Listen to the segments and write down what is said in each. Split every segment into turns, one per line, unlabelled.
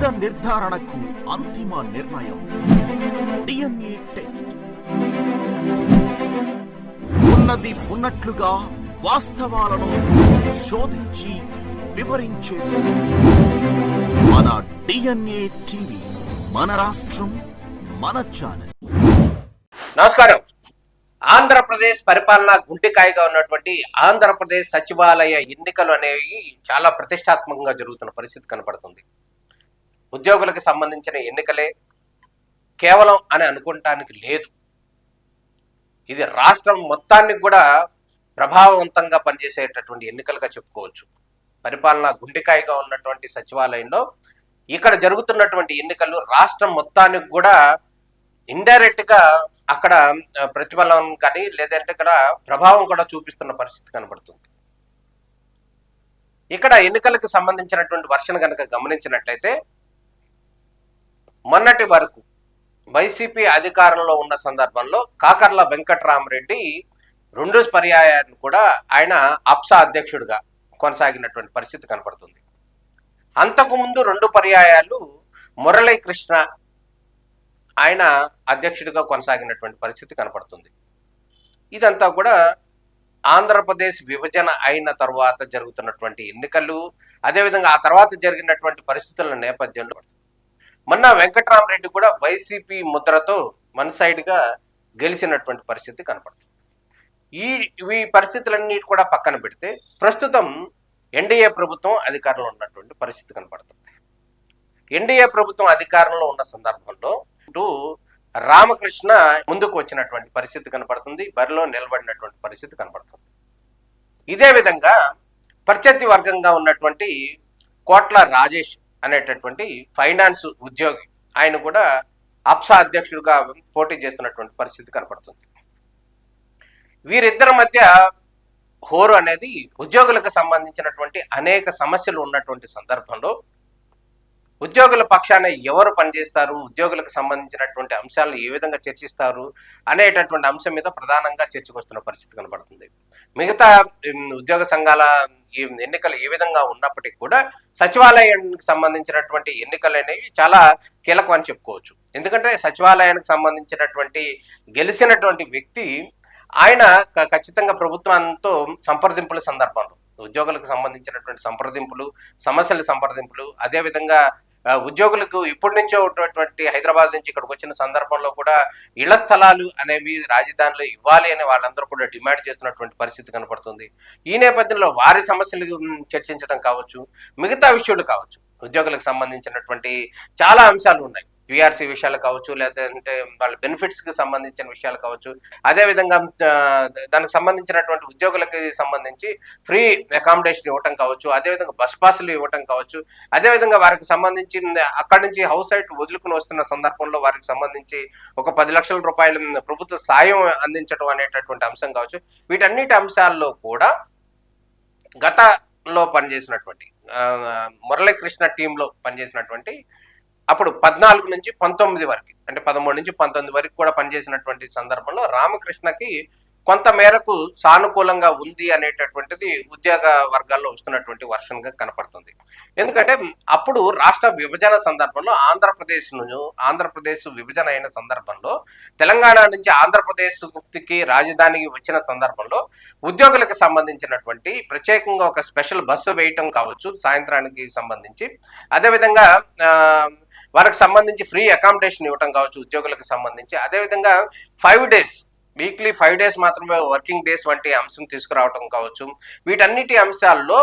నిజ నిర్ధారణకు అంతిమ నిర్ణయం డిఎన్ఏ టెస్ట్. ఉన్నది ఉన్నట్లుగా వాస్తవాలను శోధించి వివరించేది మన డిఎన్ఏ టీవీ. మన రాష్ట్రం, మన ఛానల్.
నమస్కారం. ఆంధ్రప్రదేశ్ పరిపాలన గుండెకాయగా ఉన్నటువంటి ఆంధ్రప్రదేశ్ సచివాలయ ఎన్నికలు అనేవి చాలా ప్రతిష్టాత్మకంగా జరుగుతున్న పరిస్థితి కనపడుతుంది. ఉద్యోగులకు సంబంధించిన ఎన్నికలే కేవలం అని అనుకోవటానికి లేదు. ఇది రాష్ట్రం మొత్తానికి కూడా ప్రభావవంతంగా పనిచేసేటటువంటి ఎన్నికలుగా చెప్పుకోవచ్చు. పరిపాలన గుండెకాయగా ఉన్నటువంటి సచివాలయంలో ఇక్కడ జరుగుతున్నటువంటి ఎన్నికలు రాష్ట్రం మొత్తానికి కూడా ఇండైరెక్ట్ గా అక్కడ ప్రతిఫలం కానీ లేదంటే ఇక్కడ ప్రభావం కూడా చూపిస్తున్న పరిస్థితి కనబడుతుంది. ఇక్కడ ఎన్నికలకు సంబంధించినటువంటి వర్షం కనుక గమనించినట్లయితే మొన్నటి వరకు వైసీపీ అధికారంలో ఉన్న సందర్భంలో కాకర్ల వెంకట్రామరెడ్డి 2 పర్యాయాన్ని కూడా ఆయన అప్సా అధ్యక్షుడిగా కొనసాగినటువంటి పరిస్థితి కనపడుతుంది. అంతకుముందు 2 పర్యాయాలు మురళీకృష్ణ ఆయన అధ్యక్షుడిగా కొనసాగినటువంటి పరిస్థితి కనపడుతుంది. ఇదంతా కూడా ఆంధ్రప్రదేశ్ విభజన అయిన తర్వాత జరుగుతున్నటువంటి ఎన్నికలు, అదేవిధంగా ఆ తర్వాత జరిగినటువంటి పరిస్థితుల నేపథ్యంలో మొన్న వెంకట్రామరెడ్డి కూడా వైసీపీ ముద్రతో వన్ సైడ్ గా గెలిచినటువంటి పరిస్థితి కనపడుతుంది. ఈ పరిస్థితులన్నీ కూడా పక్కన పెడితే ప్రస్తుతం ఎన్డీఏ ప్రభుత్వం అధికారంలో ఉన్నటువంటి పరిస్థితి కనపడుతుంది. ఎన్డీఏ ప్రభుత్వం అధికారంలో ఉన్న సందర్భంలో రామకృష్ణ ముందుకు వచ్చినటువంటి పరిస్థితి కనపడుతుంది. బరిలో నిలబడినటువంటి పరిస్థితి కనపడుతుంది. ఇదే విధంగా ప్రత్యర్థి వర్గంగా ఉన్నటువంటి కోట్ల రాజేష్ అనేటటువంటి ఫైనాన్స్ ఉద్యోగి ఆయన కూడా అప్సా అధ్యక్షుడిగా పోటీ చేస్తున్నటువంటి పరిస్థితి కనపడుతుంది. వీరిద్దరి మధ్య హోరు అనేది ఉద్యోగులకు సంబంధించినటువంటి అనేక సమస్యలు ఉన్నటువంటి సందర్భంలో ఉద్యోగుల పక్షాన ఎవరు పనిచేస్తారు, ఉద్యోగులకు సంబంధించినటువంటి అంశాలను ఏ విధంగా చర్చిస్తారు అనేటటువంటి అంశం మీద ప్రధానంగా చర్చకు వస్తున్న పరిస్థితి కనబడుతుంది. మిగతా ఉద్యోగ సంఘాల ఎన్నికలు ఏ విధంగా ఉన్నప్పటికీ కూడా సచివాలయానికి సంబంధించినటువంటి ఎన్నికలు అనేవి చాలా కీలకం అని చెప్పుకోవచ్చు. ఎందుకంటే సచివాలయానికి సంబంధించినటువంటి గెలిచినటువంటి వ్యక్తి ఆయన ఖచ్చితంగా ప్రభుత్వంతో సంప్రదింపుల సందర్భంలో ఉద్యోగులకు సంబంధించినటువంటి సంప్రదింపులు, సమస్యల సంప్రదింపులు, అదేవిధంగా ఉద్యోగులకు ఇప్పటి నుంచో ఉన్నటువంటి హైదరాబాద్ నుంచి ఇక్కడికి వచ్చిన సందర్భంలో కూడా ఇళ్ల స్థలాలు అనేవి రాజధానిలో ఇవ్వాలి అని వాళ్ళందరూ కూడా డిమాండ్ చేస్తున్నటువంటి పరిస్థితి కనపడుతుంది. ఈ నేపథ్యంలో వారి సమస్యలు చర్చించడం కావచ్చు, మిగతా విషయాలు కావచ్చు, ఉద్యోగులకు సంబంధించినటువంటి చాలా అంశాలు ఉన్నాయి. పిఆర్సీ విషయాలు కావచ్చు, లేదంటే వాళ్ళ బెనిఫిట్స్ కి సంబంధించిన విషయాలు కావచ్చు, అదేవిధంగా దానికి సంబంధించినటువంటి ఉద్యోగులకి సంబంధించి ఫ్రీ అకామిడేషన్ ఇవ్వటం కావచ్చు, అదేవిధంగా బస్ పాసులు ఇవ్వటం కావచ్చు, అదేవిధంగా వారికి సంబంధించి అక్కడి నుంచి హౌస్ సైట్ వదులుకుని వస్తున్న సందర్భంలో వారికి సంబంధించి ఒక 10 లక్షల రూపాయలు ప్రభుత్వ సాయం అందించడం అనేటటువంటి అంశం కావచ్చు. వీటన్నిటి అంశాల్లో కూడా గతంలో పనిచేసినటువంటి మురళీకృష్ణ టీంలో పనిచేసినటువంటి అప్పుడు 14 నుంచి 19 వరకు, అంటే 13 నుంచి 19 వరకు కూడా పనిచేసినటువంటి సందర్భంలో రామకృష్ణకి కొంత మేరకు సానుకూలంగా ఉంది అనేటటువంటిది ఉద్యోగ వర్గాల్లో వస్తున్నటువంటి వర్షన్గా కనపడుతుంది. ఎందుకంటే అప్పుడు రాష్ట్ర విభజన సందర్భంలో ఆంధ్రప్రదేశ్ విభజన అయిన సందర్భంలో తెలంగాణ నుంచి ఆంధ్రప్రదేశ్కి రాజధానికి వచ్చిన సందర్భంలో ఉద్యోగులకు సంబంధించినటువంటి ప్రత్యేకంగా ఒక స్పెషల్ బస్సు వేయటం కావచ్చు సాయంత్రానికి సంబంధించి, అదేవిధంగా వారికి సంబంధించి ఫ్రీ అకామిడేషన్ ఇవ్వటం కావచ్చు ఉద్యోగులకు సంబంధించి, అదేవిధంగా 5 days వీక్లీ 5 days మాత్రమే వర్కింగ్ డేస్ వంటి అంశం తీసుకురావటం కావచ్చు. వీటన్నిటి అంశాల్లో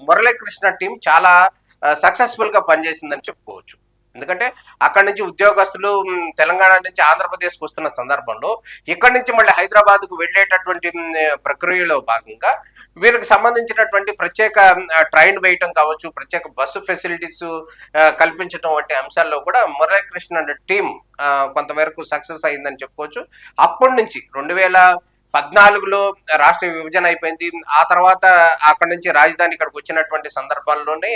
మురళీకృష్ణ టీం చాలా సక్సెస్ఫుల్ గా పనిచేసిందని చెప్పుకోవచ్చు. ఎందుకంటే అక్కడి నుంచి ఉద్యోగస్తులు తెలంగాణ నుంచి ఆంధ్రప్రదేశ్కి వస్తున్న సందర్భంలో ఇక్కడి నుంచి మళ్ళీ హైదరాబాద్కు వెళ్ళేటటువంటి ప్రక్రియలో భాగంగా వీరికి సంబంధించినటువంటి ప్రత్యేక ట్రైన్ వేయటం కావచ్చు, ప్రత్యేక బస్సు ఫెసిలిటీస్ కల్పించడం వంటి అంశాల్లో కూడా మురళీకృష్ణ టీం కొంతవరకు సక్సెస్ అయిందని చెప్పుకోవచ్చు. అప్పటి నుంచి 2014లో రాష్ట్ర విభజన అయిపోయింది. ఆ తర్వాత అక్కడి నుంచి రాజధాని ఇక్కడికి వచ్చినటువంటి సందర్భాల్లోనే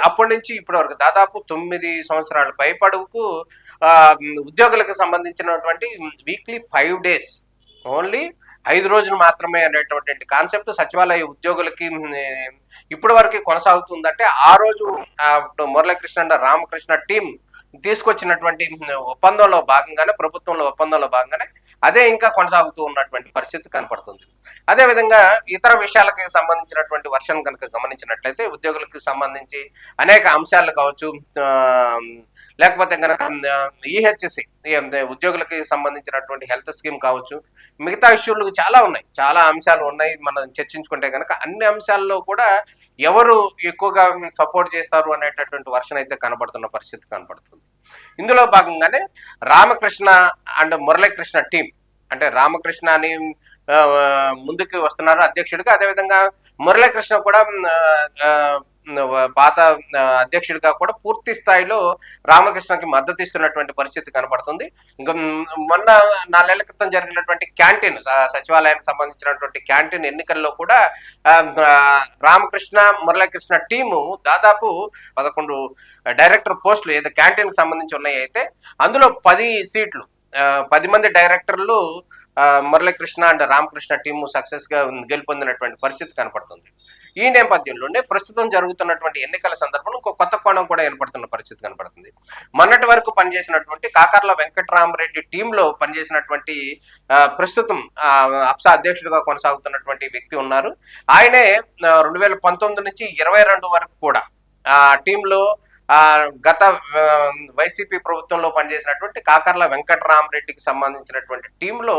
అప్పటి నుంచి ఇప్పటి వరకు దాదాపు 9 సంవత్సరాల పైపడుకు ఉద్యోగులకు సంబంధించినటువంటి వీక్లీ 5 days ఓన్లీ 5 రోజులు మాత్రమే అనేటువంటి కాన్సెప్ట్ సచివాలయ ఉద్యోగులకి ఇప్పటి వరకు కొనసాగుతుందంటే ఆ రోజు ఇప్పుడు మురళీకృష్ణ అండ్ రామకృష్ణ టీం తీసుకొచ్చినటువంటి ఒప్పందంలో భాగంగానే, ప్రభుత్వంలో ఒప్పందంలో భాగంగానే అదే ఇంకా కొనసాగుతూ ఉన్నటువంటి పరిస్థితి కనపడుతుంది. అదేవిధంగా ఇతర విషయాలకు సంబంధించినటువంటి వర్షన్ కనుక గమనించినట్లయితే ఉద్యోగులకు సంబంధించి అనేక అంశాలు కావచ్చు, లేకపోతే కనుక ఈహెచ్ఎస్సి ఉద్యోగులకి సంబంధించినటువంటి హెల్త్ స్కీమ్ కావచ్చు, మిగతా ఇష్యూలు చాలా ఉన్నాయి, చాలా అంశాలు ఉన్నాయి. మనం చర్చించుకుంటే కనుక అన్ని అంశాల్లో కూడా ఎవరు ఎక్కువగా సపోర్ట్ చేస్తారు అనేటటువంటి వర్షన్ అయితే కనబడుతున్న పరిస్థితి కనబడుతుంది. ఇందులో భాగంగానే రామకృష్ణ అండ్ మురళీకృష్ణ టీం, అంటే రామకృష్ణ అని ముందుకు వస్తున్నారు అధ్యక్షుడిగా, అదేవిధంగా మురళీకృష్ణ కూడా పాత అధ్యక్షుడిగా కూడా పూర్తి స్థాయిలో రామకృష్ణకి మద్దతు ఇస్తున్నటువంటి పరిస్థితి కనబడుతుంది. ఇంకా మొన్న 4 నెలల క్రితం జరిగినటువంటి క్యాంటీన్, సచివాలయానికి సంబంధించినటువంటి క్యాంటీన్ ఎన్నికల్లో కూడా రామకృష్ణ మురళీకృష్ణ టీము దాదాపు 11 డైరెక్టర్ పోస్టులు ఏదో క్యాంటీన్కి సంబంధించి ఉన్నాయి. అయితే అందులో 10 సీట్లు, 10 మంది డైరెక్టర్లు Muralikrishna and Ramakrishna team success గా గెలుపొందినటువంటి పరిస్థితి కనపడుతుంది. ఈ నేపథ్యంలోనే ప్రస్తుతం జరుగుతున్నటువంటి ఎన్నికల సందర్భంలో ఒక కొత్త కోణం కూడా ఏర్పడుతున్న పరిస్థితి కనపడుతుంది. మొన్నటి వరకు పనిచేసినటువంటి కాకర్ల వెంకటరామరెడ్డి టీంలో పనిచేసినటువంటి ప్రస్తుతం అప్సా అధ్యక్షుడిగా కొనసాగుతున్నటువంటి వ్యక్తి ఉన్నారు. ఆయనే 2019 నుంచి 22 వరకు కూడా ఆ టీంలో గత వైసీపీ ప్రభుత్వంలో పనిచేసినటువంటి కాకర్ల వెంకటరామరెడ్డికి సంబంధించినటువంటి టీంలో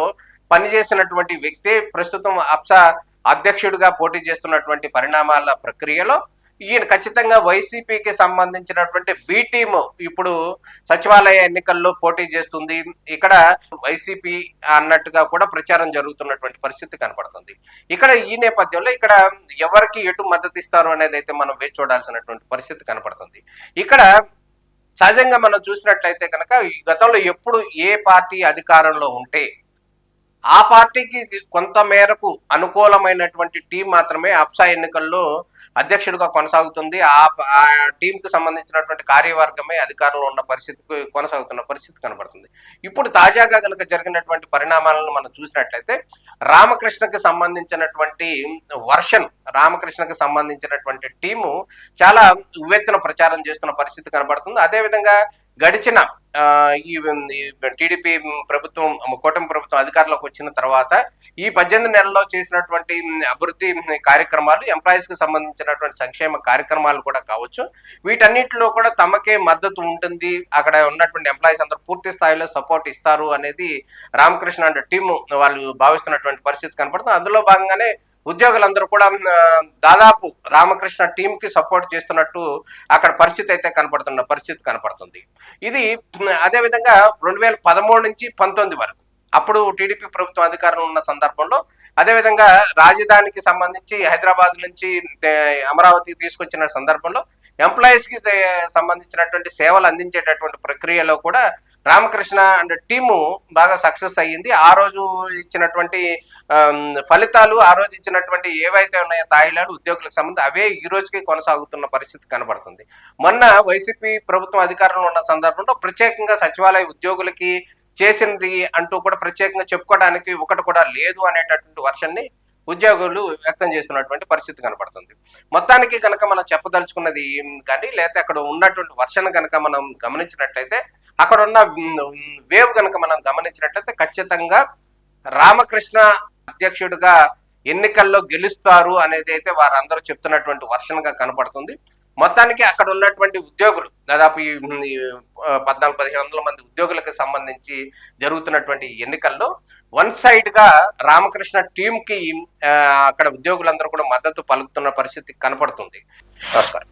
పనిచేసినటువంటి వ్యక్తే ప్రస్తుతం అప్సా అధ్యక్షుడిగా పోటీ చేస్తున్నటువంటి పరిణామాల ప్రక్రియలో ఈయన ఖచ్చితంగా వైసీపీకి సంబంధించినటువంటి బి టీమ్ ఇప్పుడు సచివాలయ ఎన్నికల్లో పోటీ చేస్తుంది. ఇక్కడ వైసీపీ అన్నట్టుగా కూడా ప్రచారం జరుగుతున్నటువంటి పరిస్థితి కనపడుతుంది. ఇక్కడ ఈ నేపథ్యంలో ఇక్కడ ఎవరికి ఎటు మద్దతు ఇస్తారు అనేది అయితే మనం వేచి చూడాల్సినటువంటి పరిస్థితి కనపడుతుంది. ఇక్కడ సహజంగా మనం చూసినట్లయితే కనుక ఈ గతంలో ఎప్పుడు ఏ పార్టీ అధికారంలో ఉంటే ఆ పార్టీకి కొంత మేరకు అనుకూలమైనటువంటి టీం మాత్రమే అప్సా ఎన్నికల్లో అధ్యక్షుడిగా కొనసాగుతుంది. ఆ టీంకి సంబంధించినటువంటి కార్యవర్గమే అధికారంలో ఉన్న పరిస్థితికి కొనసాగుతున్న పరిస్థితి కనబడుతుంది. ఇప్పుడు తాజాగా కనుక జరిగినటువంటి పరిణామాలను మనం చూసినట్లయితే రామకృష్ణకి సంబంధించినటువంటి రామకృష్ణకి సంబంధించినటువంటి టీము చాలా ఉవ్వెత్తున ప్రచారం చేస్తున్న పరిస్థితి కనబడుతుంది. అదేవిధంగా గడిచిన ఈ టీడీపీ ప్రభుత్వం, కూటమి ప్రభుత్వం అధికారంలోకి వచ్చిన తర్వాత ఈ 18 నెలల్లో చేసినటువంటి అభివృద్ధి కార్యక్రమాలు, ఎంప్లాయీస్ కి సంబంధించినటువంటి సంక్షేమ కార్యక్రమాలు కూడా కావచ్చు, వీటన్నిటిలో కూడా తమకే మద్దతు ఉంటుంది, అక్కడ ఉన్నటువంటి ఎంప్లాయీస్ అందరూ పూర్తి స్థాయిలో సపోర్ట్ ఇస్తారు అనేది రామకృష్ణ అండ్ టీము వాళ్ళు భావిస్తున్నటువంటి పరిస్థితి కనపడుతుంది. అందులో భాగంగానే ఉద్యోగులందరూ కూడా దాదాపు రామకృష్ణ టీం కి సపోర్ట్ చేస్తున్నట్టు అక్కడ పరిస్థితి అయితే కనపడుతున్న పరిస్థితి కనపడుతుంది. ఇది అదేవిధంగా 2013 నుంచి 19 వరకు అప్పుడు టీడీపీ ప్రభుత్వం అధికారంలో ఉన్న సందర్భంలో, అదేవిధంగా రాజధానికి సంబంధించి హైదరాబాద్ నుంచి అమరావతికి తీసుకొచ్చిన సందర్భంలో ఎంప్లాయీస్ కి సంబంధించినటువంటి సేవలు అందించేటటువంటి ప్రక్రియలో కూడా రామకృష్ణ అండ్ టీము బాగా సక్సెస్ అయ్యింది. ఆ రోజు ఇచ్చినటువంటి ఫలితాలు, ఆ రోజు ఇచ్చినటువంటి ఏవైతే ఉన్నాయో తాయిలాలు ఉద్యోగులకు సంబంధించి అవే ఈ రోజుకి కొనసాగుతున్న పరిస్థితి కనబడుతుంది. మొన్న వైసీపీ ప్రభుత్వం అధికారంలో ఉన్న సందర్భంలో ప్రత్యేకంగా సచివాలయ ఉద్యోగులకి చేసింది అంటూ కూడా ప్రత్యేకంగా చెప్పుకోవడానికి ఒకటి కూడా లేదు అనేటటువంటి వర్షన్ని ఉద్యోగులు వ్యక్తం చేస్తున్నటువంటి పరిస్థితి కనపడుతుంది. మొత్తానికి కనుక మనం చెప్పదలుచుకున్నది కానీ, లేకపోతే అక్కడ ఉన్నటువంటి వర్షను కనుక మనం గమనించినట్లయితే, అక్కడ ఉన్న వేవ్ కనుక మనం గమనించినట్లయితే ఖచ్చితంగా రామకృష్ణ అధ్యక్షుడిగా ఎన్నికల్లో గెలుస్తారు అనేది అయితే వారందరూ చెప్తున్నటువంటి వర్షన్గా కనపడుతుంది. మొత్తానికి అక్కడ ఉన్నటువంటి ఉద్యోగులు దాదాపు 1400-1500 మంది ఉద్యోగులకు సంబంధించి జరుగుతున్నటువంటి ఎన్నికల్లో వన్ సైడ్ గా రామకృష్ణ టీం కి అక్కడ ఉద్యోగులందరూ కూడా మద్దతు పలుకుతున్న పరిస్థితి కనపడుతుంది. నమస్కారం.